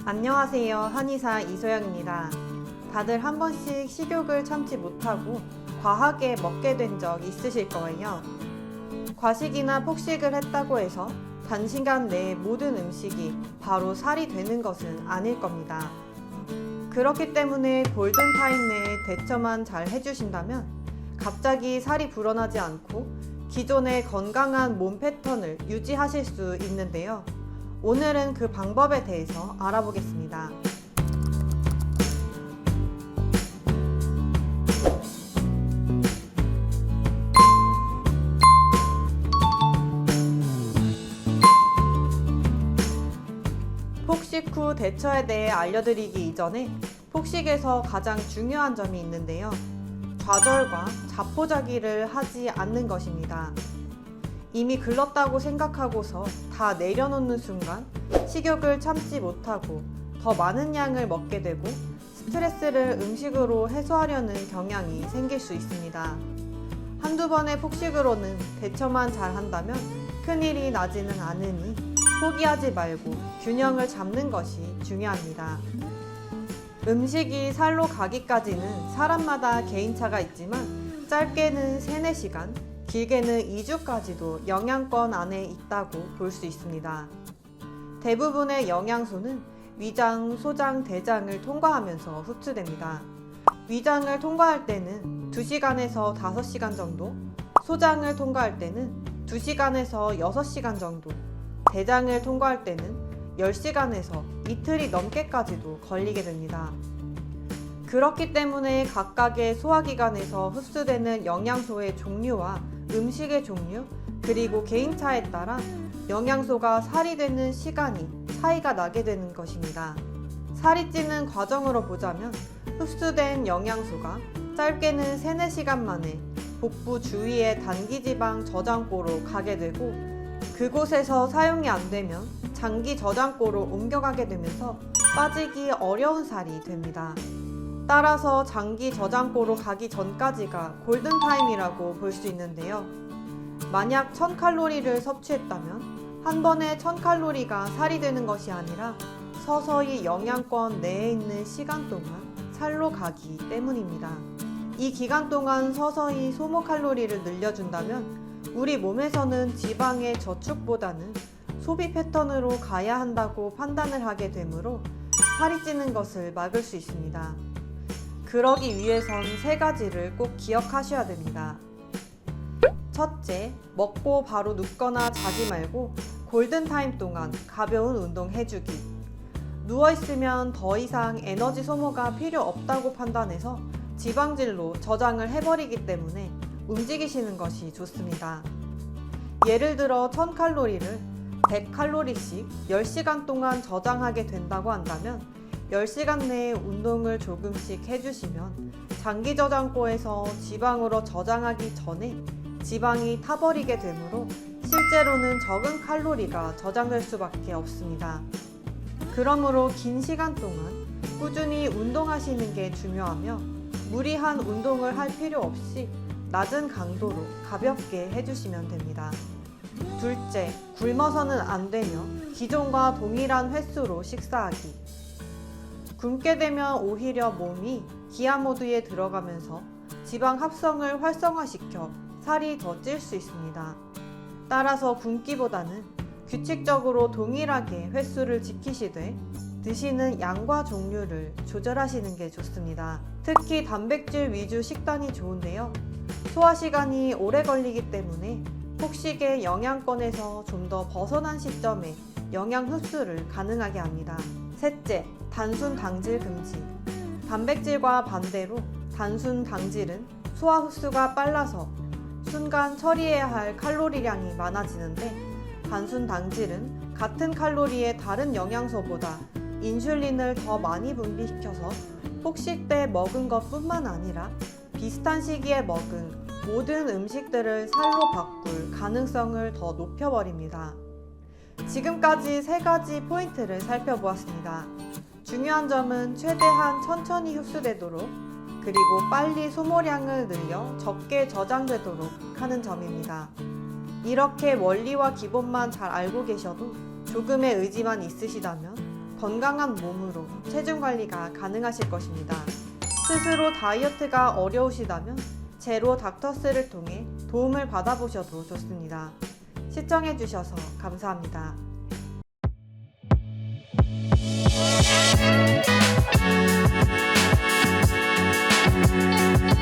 안녕하세요. 한의사 이소영입니다. 다들 한 번씩 식욕을 참지 못하고 과하게 먹게 된 적 있으실 거예요. 과식이나 폭식을 했다고 해서 단시간 내에 모든 음식이 바로 살이 되는 것은 아닐 겁니다. 그렇기 때문에 골든타임 내에 대처만 잘 해주신다면 갑자기 살이 불어나지 않고 기존의 건강한 몸 패턴을 유지하실 수 있는데요. 오늘은 그 방법에 대해서 알아보겠습니다. 폭식 후 대처에 대해 알려드리기 이전에 폭식에서 가장 중요한 점이 있는데요. 좌절과 자포자기를 하지 않는 것입니다. 이미 글렀다고 생각하고서 다 내려놓는 순간 식욕을 참지 못하고 더 많은 양을 먹게 되고 스트레스를 음식으로 해소하려는 경향이 생길 수 있습니다. 한두 번의 폭식으로는 대처만 잘 한다면 큰일이 나지는 않으니 포기하지 말고 균형을 잡는 것이 중요합니다. 음식이 살로 가기까지는 사람마다 개인차가 있지만 짧게는 3-4시간, 길게는 2주까지도 영양권 안에 있다고 볼 수 있습니다. 대부분의 영양소는 위장, 소장, 대장을 통과하면서 흡수됩니다. 위장을 통과할 때는 2시간에서 5시간 정도, 소장을 통과할 때는 2시간에서 6시간 정도, 대장을 통과할 때는 10시간에서 이틀이 넘게까지도 걸리게 됩니다. 그렇기 때문에 각각의 소화기관에서 흡수되는 영양소의 종류와 음식의 종류, 그리고 개인차에 따라 영양소가 살이 되는 시간이 차이가 나게 되는 것입니다. 살이 찌는 과정으로 보자면 흡수된 영양소가 짧게는 3-4시간 만에 복부 주위의 단기지방 저장고로 가게 되고 그곳에서 사용이 안 되면 장기 저장고로 옮겨가게 되면서 빠지기 어려운 살이 됩니다. 따라서 장기 저장고로 가기 전까지가 골든타임이라고 볼 수 있는데요. 만약 1000칼로리를 섭취했다면 한 번에 1000칼로리가 살이 되는 것이 아니라 서서히 영양권 내에 있는 시간 동안 살로 가기 때문입니다. 이 기간 동안 서서히 소모 칼로리를 늘려준다면 우리 몸에서는 지방의 저축보다는 소비 패턴으로 가야 한다고 판단을 하게 되므로 살이 찌는 것을 막을 수 있습니다. 그러기 위해선 3가지를 꼭 기억하셔야 됩니다. 첫째, 먹고 바로 눕거나 자지 말고 골든타임 동안 가벼운 운동 해주기. 누워있으면 더 이상 에너지 소모가 필요 없다고 판단해서 지방질로 저장을 해버리기 때문에 움직이시는 것이 좋습니다. 예를 들어 1000칼로리를 100칼로리씩 10시간 동안 저장하게 된다고 한다면 10시간 내에 운동을 조금씩 해주시면 장기 저장고에서 지방으로 저장하기 전에 지방이 타버리게 되므로 실제로는 적은 칼로리가 저장될 수밖에 없습니다. 그러므로 긴 시간 동안 꾸준히 운동하시는 게 중요하며 무리한 운동을 할 필요 없이 낮은 강도로 가볍게 해주시면 됩니다. 둘째, 굶어서는 안 되며 기존과 동일한 횟수로 식사하기. 굶게 되면 오히려 몸이 기아 모드에 들어가면서 지방 합성을 활성화시켜 살이 더 찔 수 있습니다. 따라서 굶기보다는 규칙적으로 동일하게 횟수를 지키시되 드시는 양과 종류를 조절하시는 게 좋습니다. 특히 단백질 위주 식단이 좋은데요. 소화 시간이 오래 걸리기 때문에 폭식의 영양권에서 좀 더 벗어난 시점에 영양 흡수를 가능하게 합니다. 셋째, 단순 당질 금지. 단백질과 반대로 단순 당질은 소화 흡수가 빨라서 순간 처리해야 할 칼로리량이 많아지는데 단순 당질은 같은 칼로리의 다른 영양소보다 인슐린을 더 많이 분비시켜서 폭식 때 먹은 것뿐만 아니라 비슷한 시기에 먹은 모든 음식들을 살로 바꿀 가능성을 더 높여버립니다. 지금까지 3가지 포인트를 살펴보았습니다. 중요한 점은 최대한 천천히 흡수되도록 그리고 빨리 소모량을 늘려 적게 저장되도록 하는 점입니다. 이렇게 원리와 기본만 잘 알고 계셔도 조금의 의지만 있으시다면 건강한 몸으로 체중 관리가 가능하실 것입니다. 스스로 다이어트가 어려우시다면 제로 닥터스를 통해 도움을 받아보셔도 좋습니다. 시청해주셔서 감사합니다.